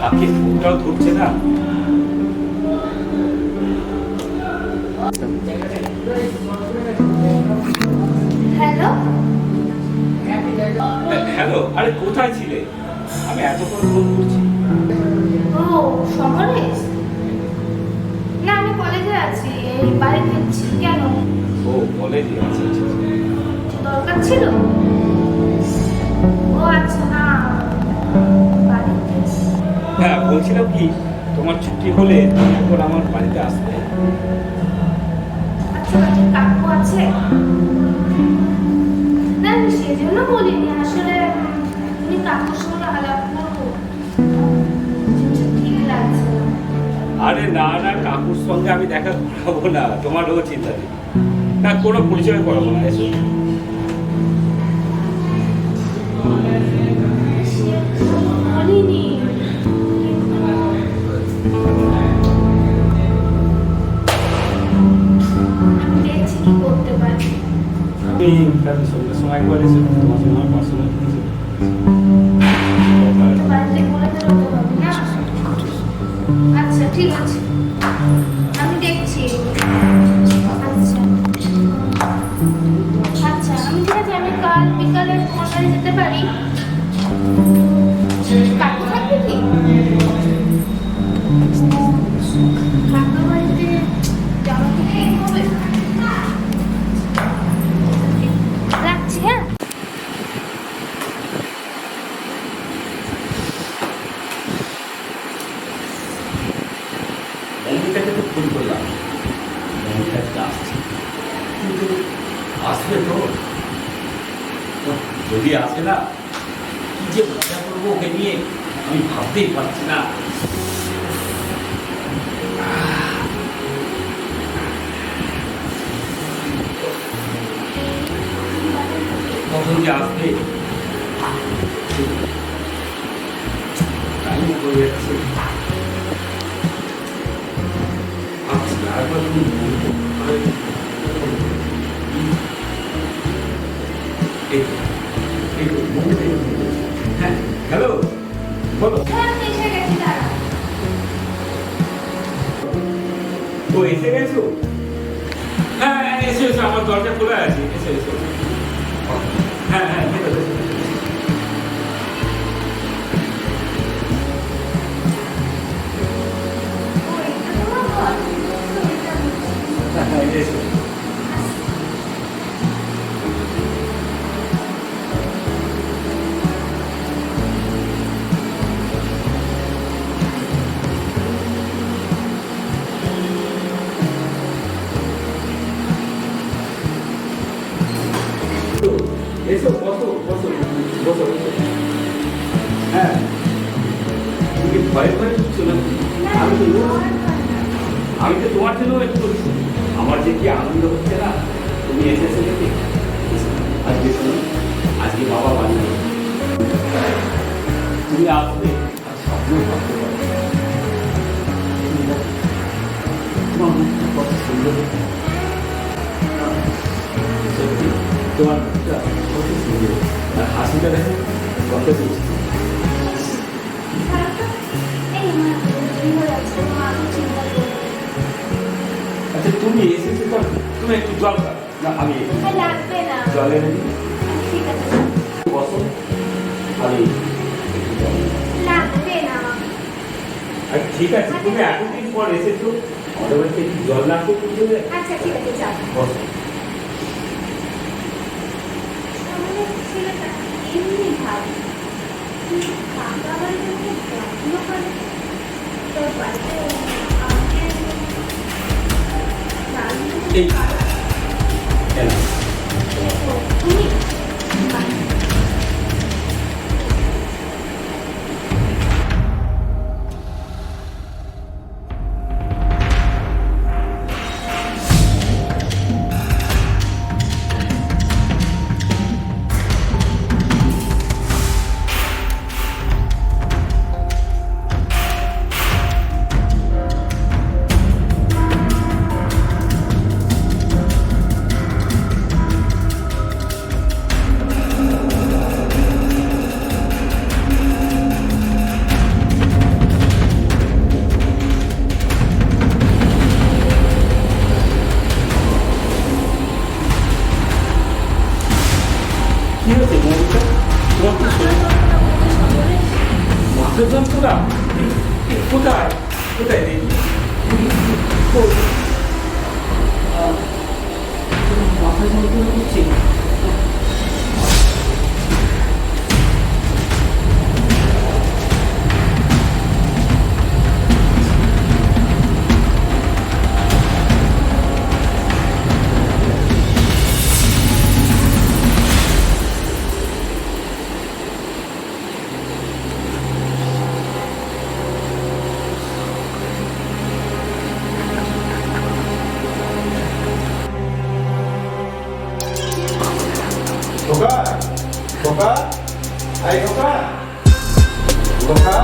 আজকে ফোনটাও ধরছে না। হ্যালো হ্যালো, আরে কোথায় ছিলে? আমি এতক্ষণ ফোন করছি। ও শহরে? না আমি কলেজে আছি, এই বাড়ি ফিরছি। কেন, ও কলেজে আছে? দরকার ছিল? ও আচ্ছা, না বাড়িতে। হ্যাঁ, বলছিলাম কি, তোমার ছুটি হলে তুমি একবার আমার বাড়িতে আসবে। আচ্ছা বাড়িতে কাকু আছে? না আমি সেজন্য বলিনি, আসলে তুমি কাকুর সঙ্গে আলাপ করবো, ঠিক লাগছে না। আরে না না, কাকুর সঙ্গে আমি দেখা করাবো না, তোমারও চিন্তা নেই। না, কোনো পরিচয় করাবো না, এসো। বলিনি, আমি দেখছি কি করতে পারি। আমি তাদের সঙ্গে সময় একবার এসে তোমার সঙ্গে আমার পার্সোনাল বাড়িতে বলে বেরোতে হবে না? আচ্ছা ঠিক আছে, আমি দেখছি। আচ্ছা আচ্ছা, আমি ঠিক আছে, আমি কাল বিকালে তোমার বাড়ি যেতে পারি? কাকু থাকবে কি? কাকুর বাড়িতে যাওয়া কি ঠিক হবে? রাখছি, হ্যাঁ। মৌমিতাকে তো ফোন করলাম, মৌমিতা আসছে, কিন্তু আসবে তো? যদি আসে না, কি যে মজা করবো ওকে নিয়ে, আমি ভাবতেই পারছি না। কখন যে আসবে, টাইম হয়ে যাচ্ছে। আচ্ছা, একবার তুমি হ্যাঁ, হ্যালো, বলো। হ্যাঁ আমি এসে গেছি, দাঁড়া। ও এসে গেছো? হ্যাঁ হ্যাঁ, এসো এসো, আমার দরজা খোলা আছে, এসো এসো। হ্যাঁ হ্যাঁ, ভেতরে এসো। ও এটা তোমার ঘর? তো এটা হ্যাঁ হ্যাঁ, এসো। এসো, বসো বসো বসো বসো। হ্যাঁ, তুমি কি ভয় ভয় ঢুকছো না? আমি তো তোমার জন্য ওয়েট করছি। আমার যে কি আনন্দ হচ্ছে না, তুমি এসেছো দেখে। আজকে শোনো, আজকে বাবা বাড়ি নেই। তুমি আসবে আর স্বপ্ন ভাবতে পারো। তোমার মুখটা কত সুন্দর, সত্যি তোমার মুখটা কত সুন্দর, আর হাসিটা দেখো কত মিষ্টি। আচ্ছা, তুমি এসেছো তো, তুমি একটু জল খাও না? আমি লাগবে না, জল এনে দিই। ঠিক আছে। বসো, আমি একটু জল নিই। লাগবে না। আর ঠিক আছে, তুমি এতদিন পর এসেছো, আমাদের বাড়িতে একটু জল লাগবে বুঝলে। আচ্ছা ঠিক আছে, যাও। বসো। আমাদের ছেলেটা এমনি ভালো, কিন্তু কাকা বাড়িতে খুব যত্ন করে। তোর বাড়িতে আমাকে এই কেন? তুমি কোথায় কোথায় দেখি মাথা যন্ত্রণা করছে। খোকা খোকা এই খোকা খোকা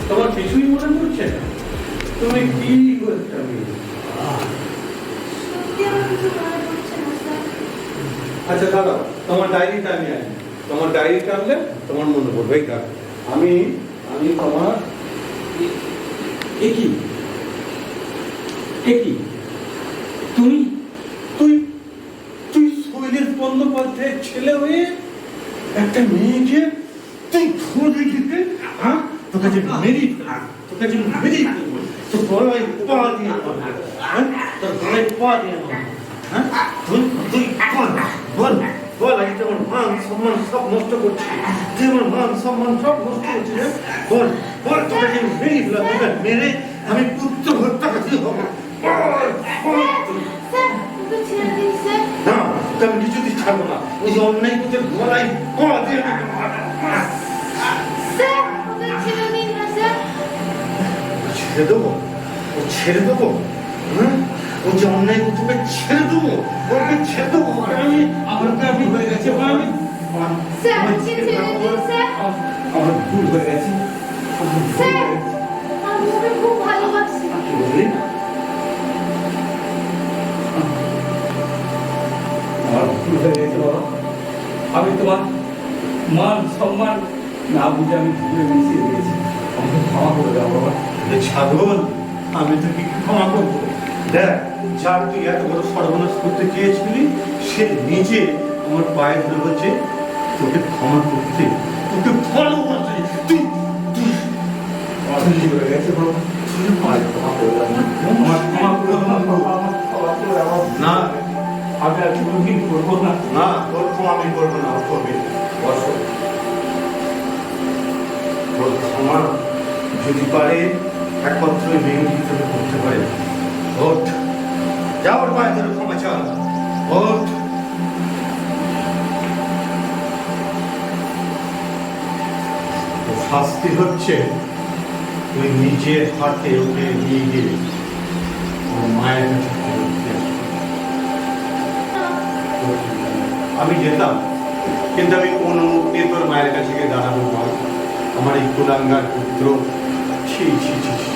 তোমার কিছুই মনে পড়ছে না তুমি কি করতে সত্যি আমার কিছু মনে পড়ছে না স্যার। আচ্ছা দাঁড়াও তোমার ডায়েরিটা আমি আনি তোমার ডায়েরিটা আনলে তোমার মনে পড়বে এই কারণ আমি আমি তোমার একই একই তুমি তুই তুই শৈলেশ বন্দ্যোপাধ্যায়ের ছেলে হয়ে একটা মেয়েকে তুই ধরে দিতে হ্যাঁ তোর কাছে মেরি তোর কাছে মেরি তোর গলায় পা দিয়ে হ্যাঁ তোর গলায় পা দিয়ে হ্যাঁ তুই তুই বল বল আমি তোমার মান সম্মান সব নষ্ট করছি তুই আমার মান সম্মান সব নষ্ট করছিস হ্যাঁ? বল বল তোর কাছে মেরি তোকে মেরে আমি পুত্র হত্যাকারী হব বল বল স্যার ওকে ছেড়ে দিন স্যার। না তা আমি কিছুতেই ছাড়বো না ওই যে অন্যায় করতে গলায় পা দিয়ে আমি স্যার ওকে ছেড়ে দিন না স্যার। ছেড়ে দেবো ও ছেড়ে দেবো হ্যাঁ ও যে অন্যায় করতে ওকে ছেড়ে দেবো ওকে ছেড়ে দেবো ওকে আমি আমাকে আমি হয়ে গেছে ওকে আমি স্যার ওকে ছেড়ে দিন স্যার। আমার ভুল হয়ে গেছে স্যার আমি ওকে খুব ভালোবাসি। বুঝলি আমার ভুল হয়ে গেছে বাবা আমি তোমার মান সম্মান না বুঝে আমি ভুলে মিশিয়ে দিয়েছি আমাকে ক্ষমা করে দাও বাবা এ ছাগল আমি তোকে কি ক্ষমা করবো দেখ যার তুই এত বড় সর্বনাশ করতে চেয়েছিলি সে নিজে আমার পায়ে ধরে বলছে তোকে ক্ষমা করতে তোকে ভালো করতে তুই তুই ভুল হয়ে গেছে বাবা আমার ক্ষমা করে দাও আমার ক্ষমা করে দাও বাবা আমার ক্ষমা করে দাও না আমি আর কোনোদিন করবো না না তোর ক্ষমা আমি করবো না ও করবে বসো তোর ক্ষমা যদি পারে একমাত্র মেয়েটি তোকে করতে পারে ওঠ যাওয়ার পায়ে তোর ক্ষমা চাল ওঠ তোর শাস্তি হচ্ছে তুই নিজের হাতে ওকে নিয়ে গিয়ে ওর মায়ের কাছে ফেরত দিয়ে আসবি। আমি যেতাম কিন্তু আমি কোন মুখ নিয়ে তোর মায়ের কাছে গিয়ে দাঁড়াবো বল আমার এই কুলাঙ্গার পুত্র ছি ছি ছি ছি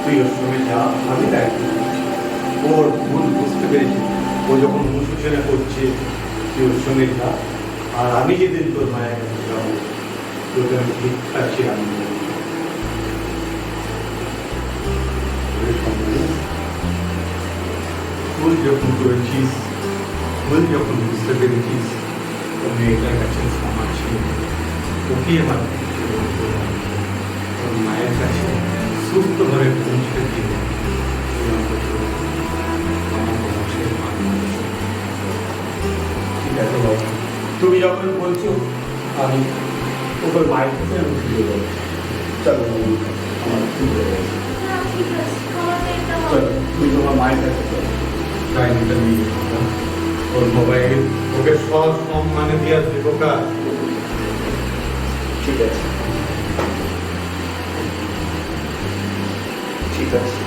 তুই ওর সঙ্গে যা আমি দায়িত্ব নিচ্ছি। ওর ভুল বুঝতে পেরেছি ও যখন মুসু ছেড়ে করছে তুই ওর সঙ্গে যা আর আমি যেদিন তোর মায়ের কাছে যাবো তোকে আমি ভিক্ষা চেয়ে আমি ভুল যখন করেছিস ভুল যখন বুঝতে পেরেছিস তো মেয়েটার কাছে ক্ষমা ছিল ওকে আমার তোর মায়ের কাছে সুস্থভাবে পৌঁছে দিয়ে ঠিক আছে বাবা তুমি যখন বলছো আমি ওকে মায়ের কাছে আমি ফিরে যাবো চলো আমার ভুল হয়ে গেছে না ঠিক আছে ক্ষমা চাইতে হবে। চলো তুমি তোমার মায়ের কাছে চলো টাইমটা নিয়ে ওর মোবাইল ওকে সব সম্মানে দিয়ে আসবে বোকা ঠিক আছে ঠিক আছে